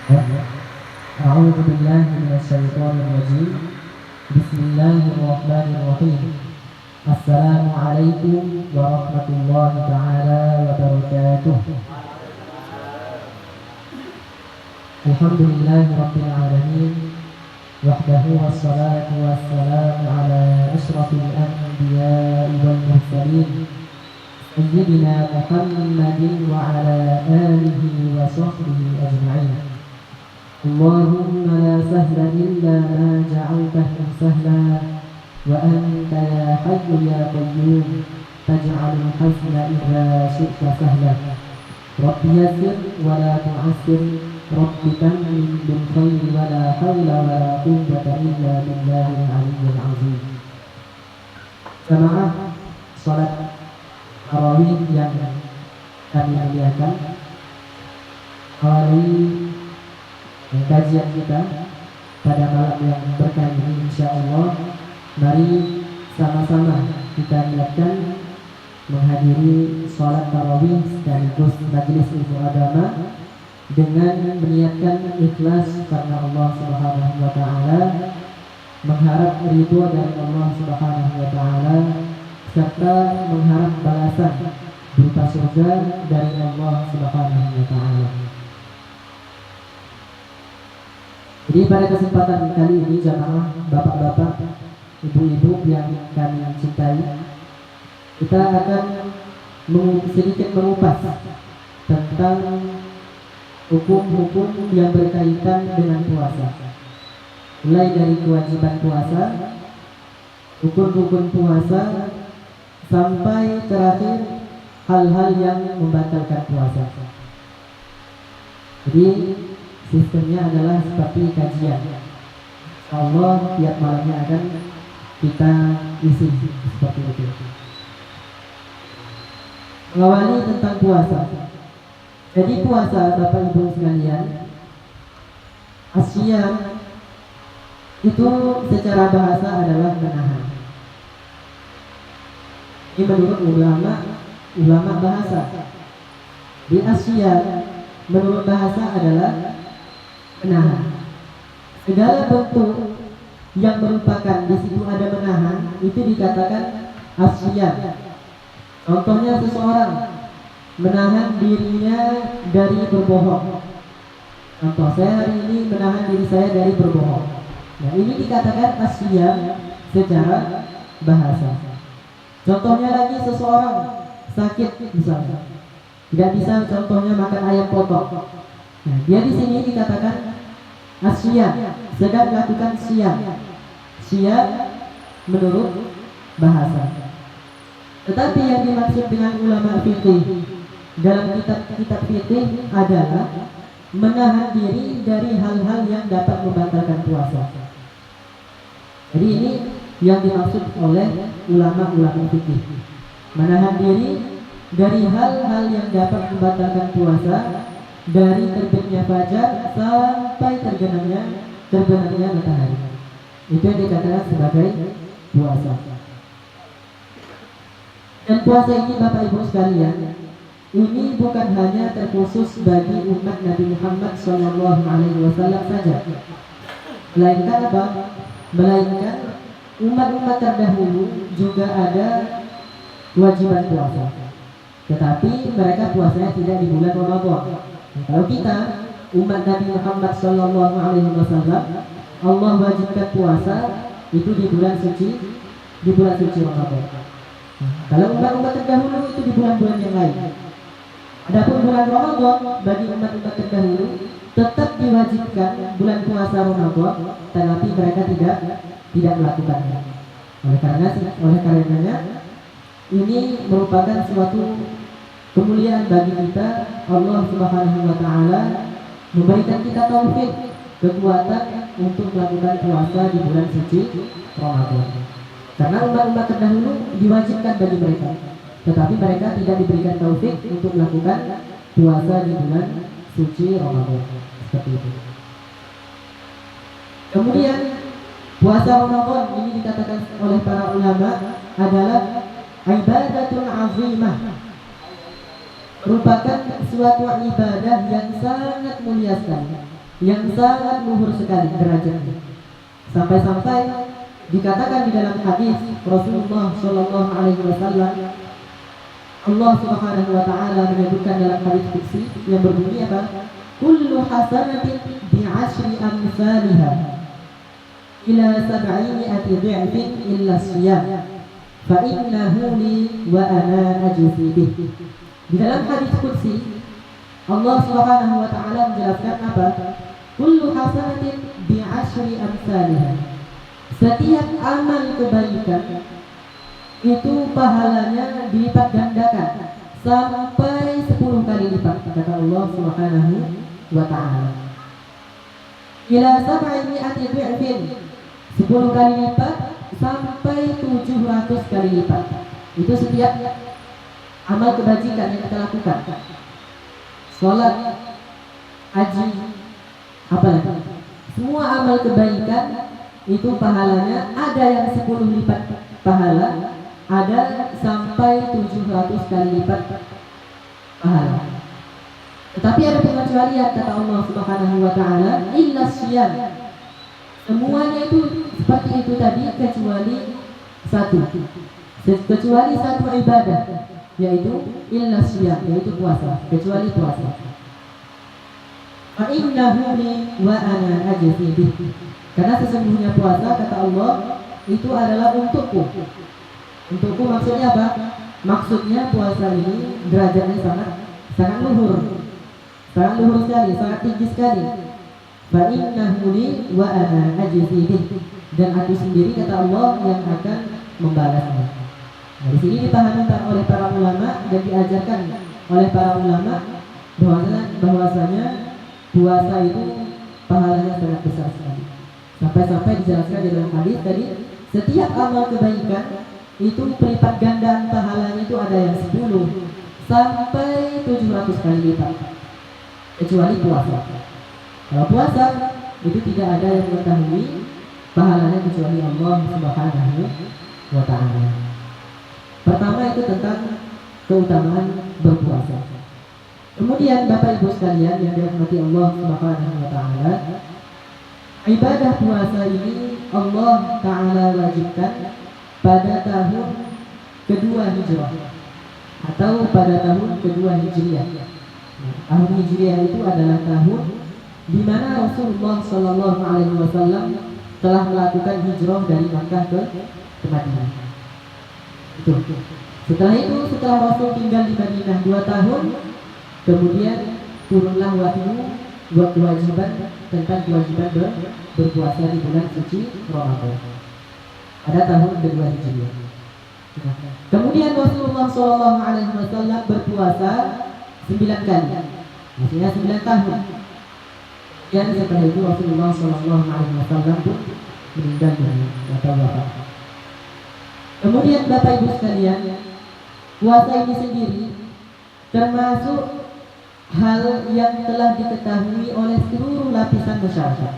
أعوذ بالله من الشيطان الرجيم. بسم الله الرحمن الرحيم. السلام عليكم ورحمة الله تعالى وبركاته. الحمد لله رب العالمين وحده والصلاة والسلام على أشرف الأنبياء والمرسلين سيدنا محمد وعلى آله وصحبه أجمعين. اللهم لا سهل إلا ما جعلته سهلا وأنت يا حي يا قيوم تجعل الحزن إذا شئت سهلا. رب يسر ولا تعسر رب تمم بالخير ولا حول ولا قوة إلا بالله العلي العظيم. Jamaah salat tarawih yang kami muliakan, awali kajian kita pada malam yang berkah ini, insyaallah mari sama-sama kita niatkan menghadiri sholat tarawih sekaligus majelis ilmu agama dengan meniatkan ikhlas karena Allah Subhanahu wa taala, mengharap ridho dari Allah Subhanahu wa taala serta mengharap balasan berupa surga dari Allah Subhanahu wa taala. Jadi pada kesempatan kali ini jamaah bapak-bapak, ibu-ibu yang kami cintai, kita akan sedikit mengupas tentang hukum-hukum yang berkaitan dengan puasa. Mulai dari kewajiban puasa, rukun-rukun puasa, sampai terakhir hal-hal yang membatalkan puasa. Jadi sistemnya adalah seperti kajian. Allah tiap malamnya akan kita isi seperti itu. Mengawali tentang puasa. Jadi puasa Bapak Ibu sekalian, asyam itu secara bahasa adalah menahan. Ini menurut ulama bahasa. Di asyam menurut bahasa adalah menahan. Segala bentuk yang merupakan di situ ada menahan itu dikatakan asyam. Contohnya seseorang menahan dirinya dari berbohong. Contoh, saya hari ini menahan diri saya dari berbohong. Nah, ini dikatakan asyam secara bahasa. Contohnya lagi seseorang sakit misalnya, tidak bisa contohnya makan ayam potong. Nah, dia di sini dikatakan asyam, sedang melakukan siam. Siam menurut bahasa. Tetapi yang dimaksud dengan ulama fikih dalam kitab-kitab fikih adalah menahan diri dari hal-hal yang dapat membatalkan puasa. Jadi ini yang dimaksud oleh ulama-ulama fikih, menahan diri dari hal-hal yang dapat membatalkan puasa, dari terbitnya fajar sampai terbenamnya matahari. Itu yang dikatakan sebagai puasa. Dan puasa ini Bapak Ibu sekalian, ini bukan hanya terkhusus bagi umat Nabi Muhammad SAW saja, melainkan apa? Melainkan umat-umat terdahulu juga ada kewajiban puasa. Tetapi mereka puasanya tidak di bulan Ramadan. Kalau kita umat Nabi Muhammad SAW, Allah wajibkan puasa itu di bulan suci Ramadan. Kalau umat-umat terdahulu itu di bulan-bulan yang lain. Adapun bulan Ramadan bagi umat-umat terdahulu tetap diwajibkan bulan puasa Ramadan, tetapi mereka tidak melakukannya. Oleh karenanya ini merupakan suatu kemuliaan bagi kita. Allah Subhanahu wa taala memberikan kita taufik, kekuatan untuk melakukan puasa di bulan suci Ramadan. Karena umat-umat terdahulu diwajibkan bagi mereka, tetapi mereka tidak diberikan taufik untuk melakukan puasa di bulan suci Ramadan. Seperti itu. Kemudian puasa Ramadan ini dikatakan oleh para ulama adalah ibadatul azimah, merupakan suatu ibadah yang sangat mulia sekali. yang sangat luhur sekali derajatnya. Sampai-sampai dikatakan di dalam hadis Rasulullah Shallallahu Alaihi Wasallam, Allah Subhanahu Wa Taala menyebutkan dalam hadis qudsi yang berbunyi apa? Kullu hasanatin bi'ashri amsalha ila 700 dhi'fin illa siyam fa innahu li wa ana ajzi bih. Di dalam hadis qudsi Allah Subhanahu wa taala menjelaskan apa? Kullu hasanatin bi'ashri amsalha. Setiap amal kebaikan itu pahalanya dilipat gandakan sampai 10 kali lipat, kata Allah Subhanahu wa taala. Ila 700 dhi'fin, 10 kali lipat sampai 700 kali lipat. Itu setiap amal kebajikan yang kita lakukan. Sholat, haji, apa lagi? Semua amal kebaikan itu pahalanya ada yang 10 lipat pahala, ada sampai 700 kali lipat pahala. Tetapi ada pengecualian, kata Allah Subhanahu wa taala, illa syiyam. Semuanya itu seperti itu tadi kecuali satu. Kecuali satu ibadah, yaitu illa syiyam, yaitu puasa, kecuali puasa. Fa innahu li wa ana ajzi bih. Karena sesungguhnya puasa, kata Allah, itu adalah untukku. Untukku maksudnya apa? Maksudnya puasa ini derajatnya sangat luhur. Sangat luhur sekali, sangat tinggi sekali. Fa innahu li wa ana ajzi bih. Dan aku sendiri, kata Allah, yang akan membalasnya. Nah, di sini dipahami oleh para ulama dan diajarkan oleh para ulama bahwasanya puasa itu pahalanya sangat besar sekali. Sampai-sampai dijelaskan di dalam hadis tadi, setiap amal kebaikan itu pelipat gandaan pahalanya itu ada yang 10 sampai 700 kali lipat, kecuali puasa. Kalau puasa itu tidak ada yang mengetahui pahalanya kecuali Allah Subhanahu wa taala. Pertama itu tentang keutamaan berpuasa. Kemudian Bapak Ibu sekalian yang dirahmati Allah Subhanahu wa taala, ibadah puasa ini Allah taala wajibkan pada tahun kedua Hijrah atau pada tahun kedua Hijriah. Tahun Hijriah itu adalah tahun di mana Rasulullah Shallallahu Alaihi Wasallam telah melakukan hijrah dari Makkah ke Madinah. Itu. Setelah Rasul tinggal di Madinah 2 tahun, kemudian turunlah wahyu buat kewajiban tentang kewajiban berpuasa di bulan suci Ramadan pada tahun kedua Hijriah. Kemudian Rasulullah Shallallahu Alaihi Wasallam berpuasa 9 kali, maksudnya 9 tahun. Dan setelah itu Rasulullah Shallallahu Alaihi Wasallam pun meninggal dunia atau wafat. Kemudian Bapak Ibu sekalian, puasa ini sendiri termasuk hal yang telah diketahui oleh seluruh lapisan masyarakat.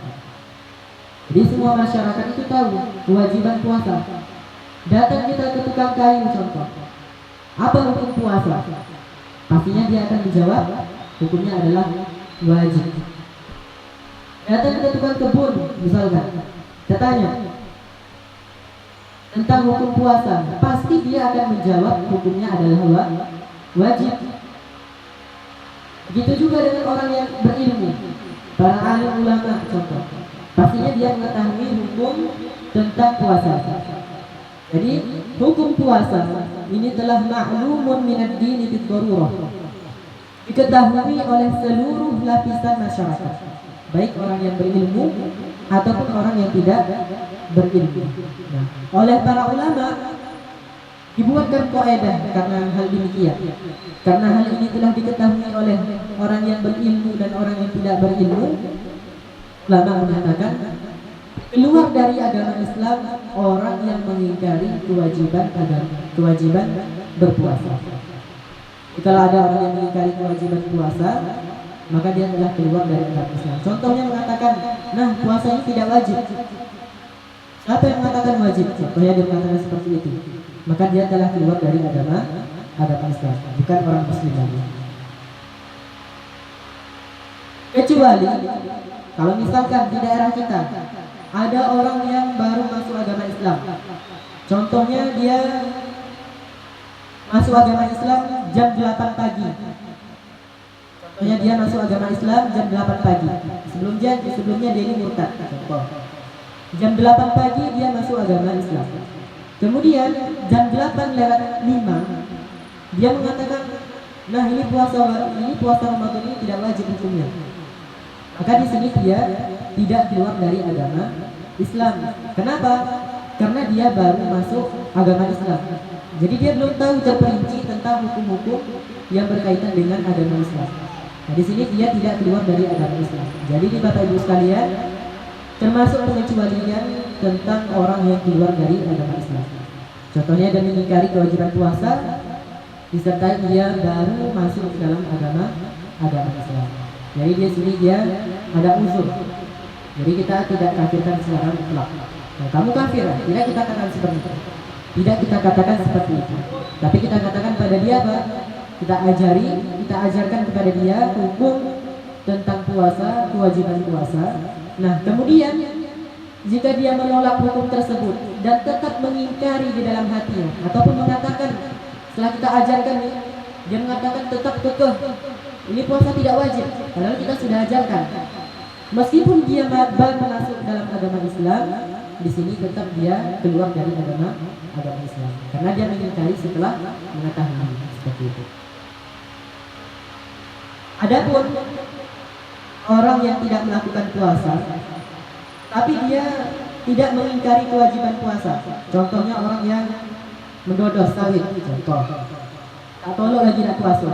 Jadi semua masyarakat itu tahu kewajiban puasa. Datang kita ke tukang kayu contoh, apa hukum puasa? Pastinya dia akan menjawab hukumnya adalah wajib. Datang ke tukang kebun misalkan, katanya tentang hukum puasa, pasti dia akan menjawab hukumnya adalah wajib. Begitu juga dengan orang yang berilmu, para alim ulama contoh, pastinya dia mengetahui hukum tentang puasa. Jadi hukum puasa ini telah ma'lumun minad dini bid-darurah, diketahui oleh seluruh lapisan masyarakat, baik orang yang berilmu ataupun orang yang tidak berilmu. Nah, oleh para ulama dibuatkan kaidah karena hal demikian. Karena hal ini telah diketahui oleh orang yang berilmu dan orang yang tidak berilmu, ulama mengatakan keluar dari agama Islam orang yang mengingkari kewajiban berpuasa. Kalau ada orang yang mengingkari kewajiban puasa, maka dia telah keluar dari agama Islam. Contohnya mengatakan, nah puasa ini tidak wajib. Siapa yang mengatakan wajib? Contohnya dia mengatakan seperti itu, maka dia telah keluar dari agama Islam, bukan orang Muslim lagi. Kecuali Kalau misalkan di daerah kita ada orang yang baru masuk agama Islam, contohnya dia masuk agama Islam jam 8 pagi. Contohnya dia masuk agama Islam jam 8 pagi. Sebelumnya dia ini murtad. Contoh. Jam 8 pagi dia masuk agama Islam. Kemudian jam 8 lewat 5 dia mengatakan, nah ini puasa Ramadan ini tidak wajib hukumnya. Maka di sini dia tidak keluar dari agama Islam. Kenapa? Karena dia baru masuk agama Islam. Jadi dia belum tahu terperinci tentang hukum-hukum yang berkaitan dengan agama Islam. Nah, di sini dia tidak keluar dari agama Islam. Jadi di Bapak Ibu sekalian, termasuk pengecualian tentang orang yang keluar dari agama Islam. Contohnya dia mengingkari kewajiban puasa, disertai dia baru masuk ke dalam agama Islam. Jadi di sini dia ada uzur. Jadi kita tidak kafirkan secara mutlak. Nah, kamu kafir, tidak kita katakan seperti itu. Tidak kita katakan seperti itu. Tapi kita katakan pada dia apa? Kita ajarkan kepada dia hukum tentang puasa, kewajiban puasa. Nah, kemudian jika dia menolak hukum tersebut dan tetap mengingkari di dalam hatinya, ataupun mengatakan setelah kita ajarkan, dia mengatakan tetap kekeh, ini puasa tidak wajib, padahal kita sudah ajarkan. Meskipun dia baru masuk dalam agama Islam, di sini tetap dia keluar dari agama Islam, karena dia mengingkari setelah mengetahui seperti itu. Adapun orang yang tidak melakukan puasa, tapi dia tidak mengingkari kewajiban puasa. Contohnya orang yang mendodos sawit, contoh. Tak tolong lagi nak puasa.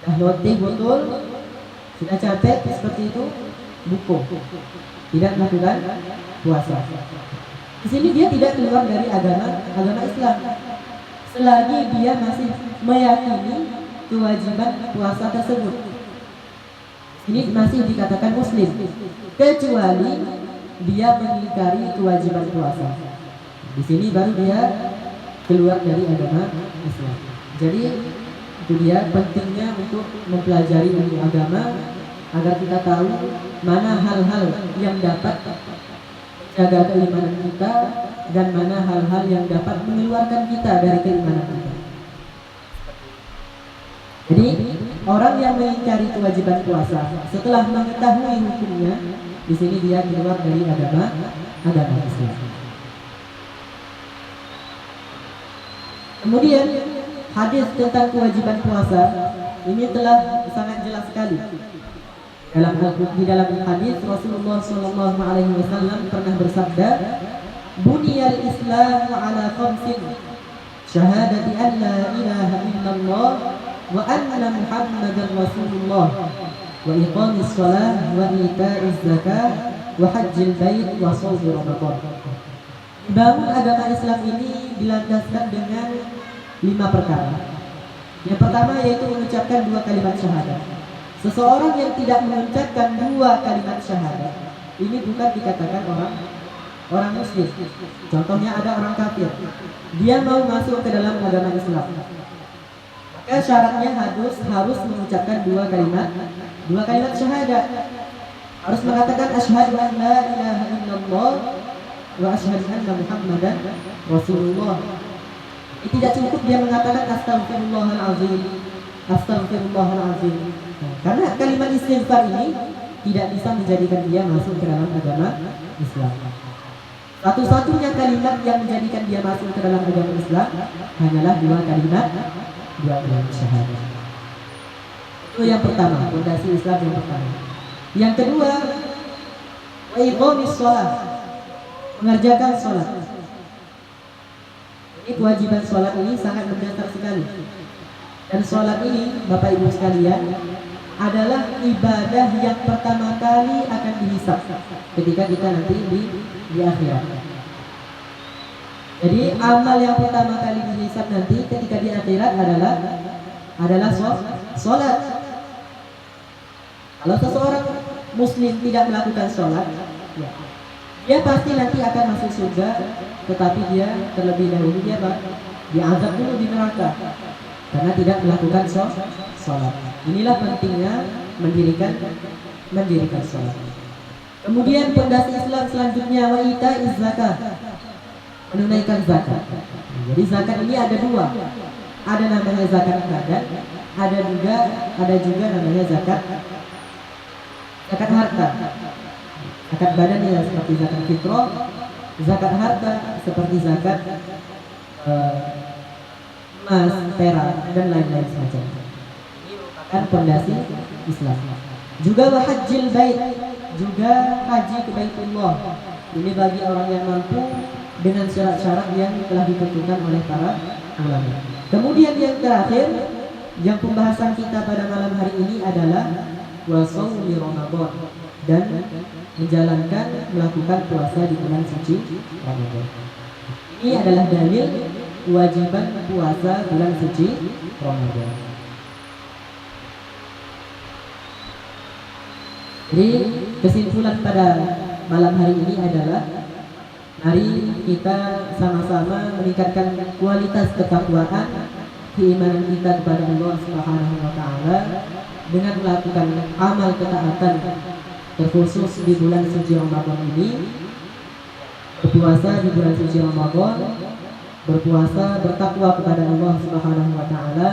Dah letih betul, sudah capek seperti itu, buku. Tidak melakukan puasa. Di sini dia tidak keluar dari agama Islam, selagi dia masih meyakini kewajiban puasa tersebut. Ini masih dikatakan muslim, kecuali dia mengingkari kewajiban puasa. Di sini baru dia keluar dari agama Islam. Jadi itu dia pentingnya untuk mempelajari ilmu agama agar kita tahu mana hal-hal yang dapat menjaga keimanan kita dan mana hal-hal yang dapat mengeluarkan kita dari keimanan kita. Jadi orang yang mengingkari kewajiban puasa setelah mengetahui hukumnya, di sini dia keluar dari agama Islam. Kemudian hadis tentang kewajiban puasa ini telah sangat jelas sekali. Di dalam hadis Rasulullah SAW pernah bersabda, "Buniyal Islam ala khamsin, syahadati an la ilaha illallah wa anna Muhammadar Rasulullah wa iqamis shalah wa ita'iz zakah wa hajjil bait wa shaumi Ramadan." Bangun agama Islam ini dilandaskan dengan 5 perkara. Yang pertama yaitu mengucapkan 2 kalimat syahadat. Seseorang yang tidak mengucapkan 2 kalimat syahadat ini bukan dikatakan orang muslim. Contohnya ada orang kafir, dia mau masuk ke dalam agama Islam, maka syaratnya harus mengucapkan 2 kalimat syahadat. Harus mengatakan asyhadu an la ilaha illallah wa asyhadu anna Muhammadan Rasulullah. Tidak cukup dia mengatakan astagfirullahalazim, astagfirullahalazim. Karena kalimat istighfar ini tidak bisa menjadikan dia masuk ke dalam agama Islam. Satu-satunya kalimat yang menjadikan dia masuk ke dalam agama Islam hanyalah 2 kalimat syahadat. Itu yang pertama, fondasi Islam yang pertama. Yang kedua, wa iqamis shalah, mengerjakan salat. Ini kewajiban sholat ini sangat mendasar sekali. Dan sholat ini, Bapak Ibu sekalian, adalah ibadah yang pertama kali akan dihisab ketika kita nanti di akhirat. Jadi amal yang pertama kali dihisab nanti ketika di akhirat adalah sholat. Kalau seseorang muslim tidak melakukan sholat, ya, dia pasti nanti akan masuk surga, tetapi dia terlebih dahulu dia diazab dulu di neraka karena tidak melakukan sholat. Inilah pentingnya mendirikan mendirikan sholat. Kemudian pondasi Islam selanjutnya wa ita'iz zakat, menunaikan zakat. Jadi zakat ini ada dua, ada namanya zakat badan, ada juga namanya zakat harta. Zakat badan ya seperti zakat fitrah, zakat harta seperti zakat emas, perak dan lain-lain semacamnya. Ini merupakan pondasi Islam. Juga wa hajjil bait, juga haji ke Baitullah. Ini bagi orang yang mampu dengan syarat-syarat yang telah ditentukan oleh para ulama. Kemudian yang terakhir, yang pembahasan kita pada malam hari ini adalah wa shaumi Ramadan, dan melakukan puasa di bulan suci Ramadan. Ini adalah dalil kewajiban puasa bulan suci Ramadan. Jadi kesimpulan pada malam hari ini adalah mari kita sama-sama meningkatkan kualitas ketakwaan, keimanan kita kepada Allah Subhanahu wa taala dengan melakukan amal ketaatan, terkhusus di bulan suci Ramadan ini. Berpuasa di bulan suci Ramadan, berpuasa bertakwa kepada Allah Subhanahu wa taala,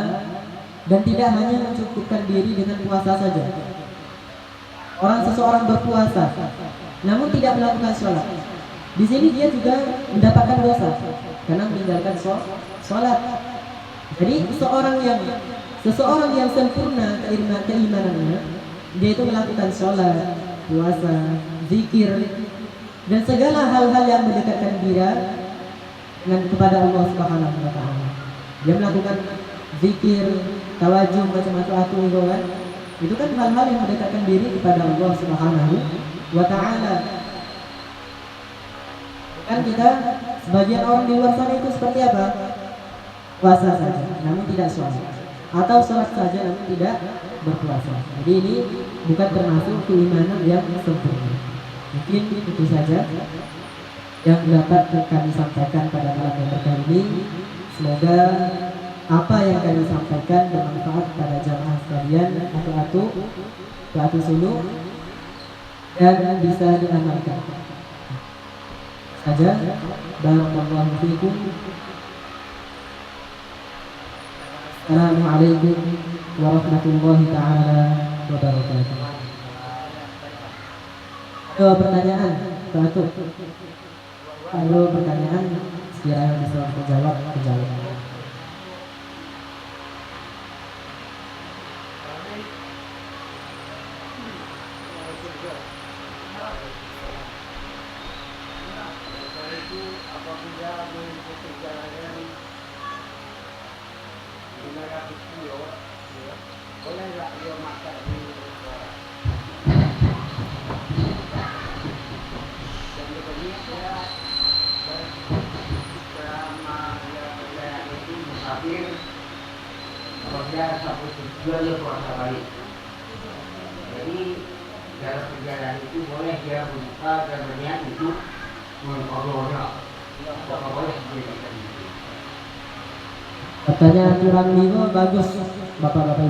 dan tidak hanya mencukupkan diri dengan puasa saja. Seseorang berpuasa namun tidak melakukan sholat, di sini dia juga mendapatkan dosa karena meninggalkan sholat. Jadi seseorang yang sempurna keimanannya, dia itu melakukan sholat, puasa, zikir, dan segala hal-hal yang mendekatkan dia dengan kepada Allah Subhanahu wa taala. Dia melakukan zikir, tawajuh, macam-macam itu kan. Itu kan hal-hal yang mendekatkan diri kepada Allah Subhanahu wa taala. Kan kita sebagian orang di luar sana itu seperti apa? Puasa saja namun tidak sholat, atau sholat saja namun tidak berpuasa. Jadi ini bukan termasuk keimanan yang sempurna. Mungkin itu saja yang dapat kami sampaikan pada malam yang berkah ini. Semoga apa yang kami sampaikan bermanfaat pada jamaah sekalian atau suluk dan bisa diamalkan saja. Barakallahu fiikum. Assalamualaikum warahmatullahi taala wabarakatuh. Ada pertanyaan, Pak Atuk? Kalau pertanyaan sekiranya bisa dijawab. Dia puasa balik. Jadi dalam perjalanan itu boleh dia buka dan berniat untuk mengkodoknya. Apa boleh dijadikan itu? Katanya aturan minggu bagus, bapak-bapak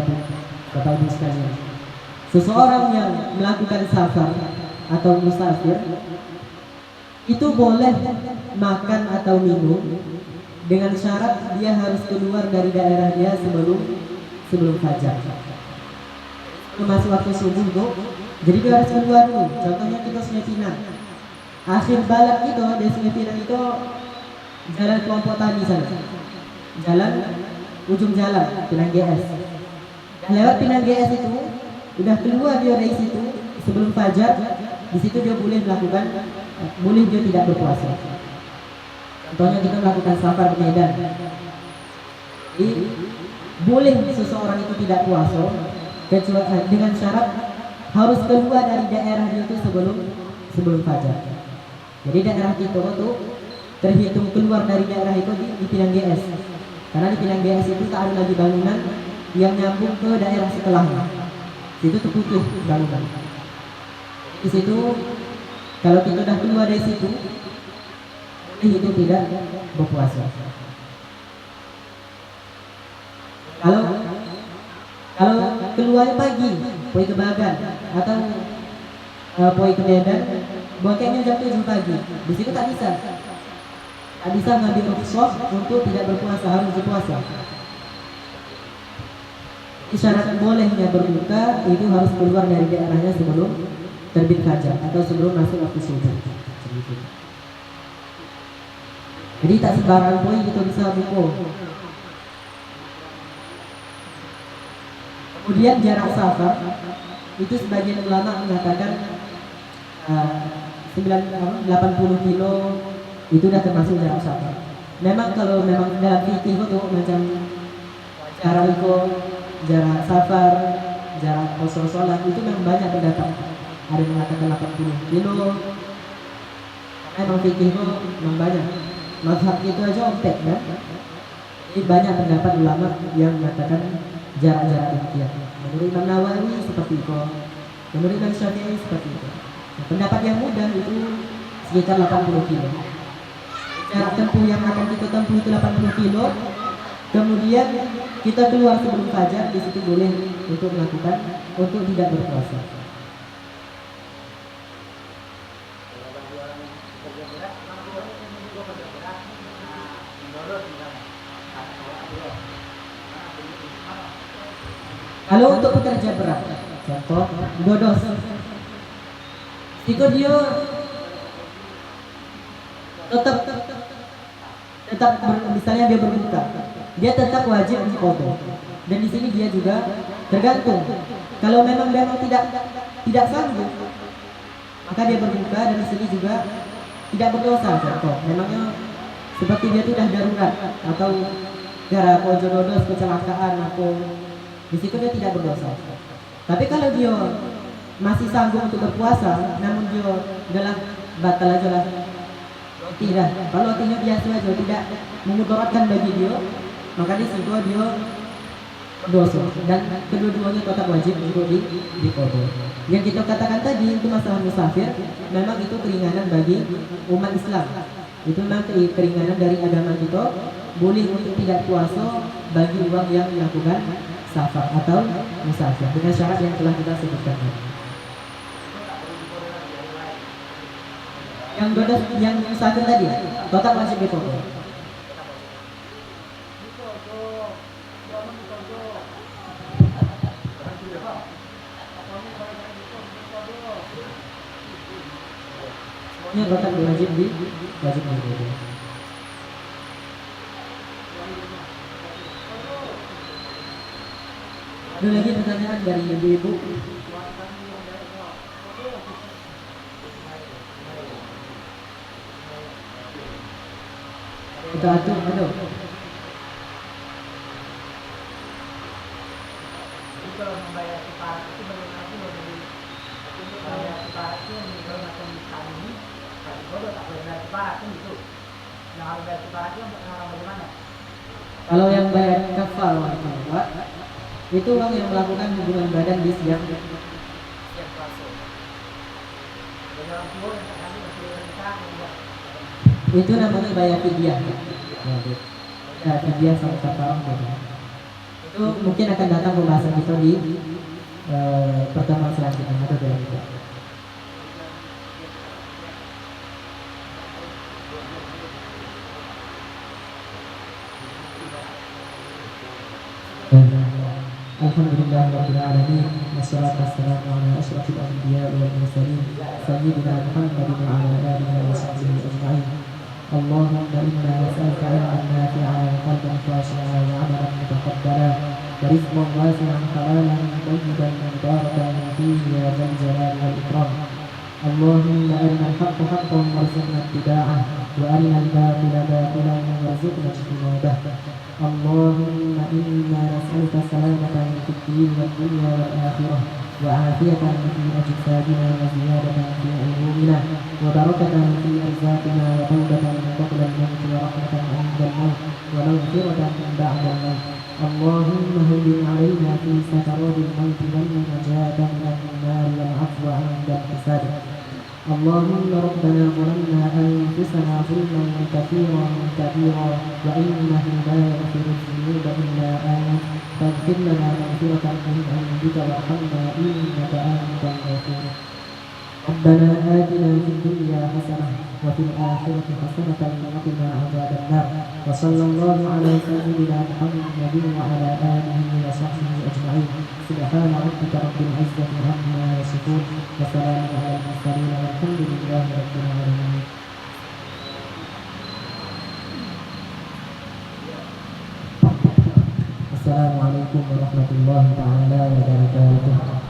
ibu sekalian. Seseorang yang melakukan safar atau musafir itu boleh makan atau minum dengan syarat dia harus keluar dari daerah dia sebelum fajar. Masuk waktu subuh tuh, jadi dia harus keluar dulu. Contohnya kita Sungai Pinang, akhir balap itu di Sungai Pinang itu jalan kelompok tani sana, jalan ujung jalan Pinang GS. Dan lewat Pinang GS itu udah keluar dia dari situ sebelum fajar. Di situ dia boleh dia tidak berpuasa. Contohnya kita melakukan safar ke Medan, jadi boleh seseorang itu tidak puasa kecuali dengan syarat harus keluar dari daerah itu sebelum fajar. Jadi daerah kita itu terhitung keluar dari daerah itu di Pinang GS, karena di Pinang GS itu tak ada lagi bangunan yang nyambung ke daerah setelahnya. Itu terputus bangunan. Di situ kalau kita sudah keluar dari situ, itu tidak berpuasa. Kalau keluar pagi, pergi ke Bagan atau Poi ke Medan, bangkainya jam 7 pagi. Di situ tak bisa. Tak bisa ngambil rukhsah untuk tidak berpuasa, harus berpuasa. Syarat bolehnya berbuka itu harus keluar dari daerahnya sebelum terbit fajar atau sebelum masuk waktu subuh. Jadi tak sembarang pun kita bisa buka. Kemudian jarak safar itu sebagian ulama mengatakan 80 kilo itu sudah termasuk jarak safar. Memang kalau memang dalam fikih itu macam jarak itu, jarak safar, jarak kosong sholat itu memang banyak pendapat. Ada yang mengatakan 80 kilo. Memang fikih itu memang banyak. Mazhab itu aja ompek kan. Jadi banyak pendapat ulama yang mengatakan jarak-jarak demikian. Menurut Imam Nawawi seperti itu, menurut Imam Syafi'i seperti itu. Nah, pendapat yang mudah itu sekitar 80 kilo. Jarak tempuh yang akan kita tempuh itu 80 kilo. Kemudian kita keluar sebelum fajar, di situ boleh untuk melakukan untuk tidak berpuasa. Kalau untuk pekerja berat, contoh dodos, jika dia tetap misalnya dia berbuka, dia tetap wajib qada. Dan di sini dia juga tergantung. Kalau memang tidak sanggup, maka dia berbuka dan di sini juga tidak berdosa. Contoh, memangnya seperti dia sudah darurat atau gara kojo dodos kecelakaan atau di situ dia tidak berdosa. Tapi kalau dia masih sanggup untuk berpuasa, namun dia adalah batal aja lah. Tidak, kalau artinya biasa aja tidak memudaratkan bagi dia, maka di situ dia berdosa dan kedua-duanya tetap wajib untuk diqada. Yang kita katakan tadi itu masalah musafir, memang itu keringanan bagi umat Islam. Itu memang keringanan dari agama kita, boleh untuk tidak puasa bagi orang yang melakukan safar atau musafir dengan syarat yang telah kita sebutkan. Yang dodos, yang musafir tadi tetap wajib diqada. Semuanya tetap wajib diqada. Ada lagi pertanyaan dari ibu-ibu? Kita atur, ada. Kalau membayar kifarat itu bagaimana sih membayar kifarat itu kalau macam kami ini kalau bodoh tak boleh bayar kifarat kan gitu. Yang harus bayar kifarat itu bagaimana? Kalau yang bayar kafar itu orang yang melakukan hubungan badan di siang puasa. Jadi orang tua yang tak kami masih nikah membuat itu namanya bayar fidyah. Ya, fidyah sama kafar. Itu mungkin akan datang pembahasan kita di pertemuan selanjutnya atau dalam itu. Alhamdulillah rabbil alamin, wassalatu wassalamu ala asyrafil anbiya'i wal mursalin sayyidina Muhammadin wa ala alihi wa sahbihi ajma'in. Allahumma inna nas'aluka ilman nafi'an wa qalban khashi'an wa 'amalan mutaqabbala wa rizqan wasi'an halalan tayyiban mubarakan fihi ya dzal jalali wal ikram. Allahumma arina al-haqqa haqqan warzuqna ittiba'ah wa arina al-batila batilan warzuqna ijtinabah. اللهم إنا نسألك السلامة في الدين والدنيا والآخرة وعافية في أجسادنا وزيادة في علومنا وبركة في أرزاقنا وتوبة قبل الموت ورحمة عند الموت ومغفرة بعد الموت. اللهم هون علينا في سكرات الموت والنجاة من النار والعفو عند الحساب. اللهم ربنا ظلمنا أنفسنا ظلما كثيرا وإنه لا يغفر الذنوب إلا أنت فاغفر لنا مغفرة من عندك وارحمنا إنك أنت الغفور. ربنا آتنا في الدنيا حسنة وفي الآخرة حسنة وقنا عذاب النار وصلى الله على سيدنا محمد وعلى آله وصحبه أجمعين سبحان ربك رب العزة عما يصفون وسلام على المرسلين والحمد لله رب العالمين. Assalamualaikum warahmatullahi taala wabarakatuh.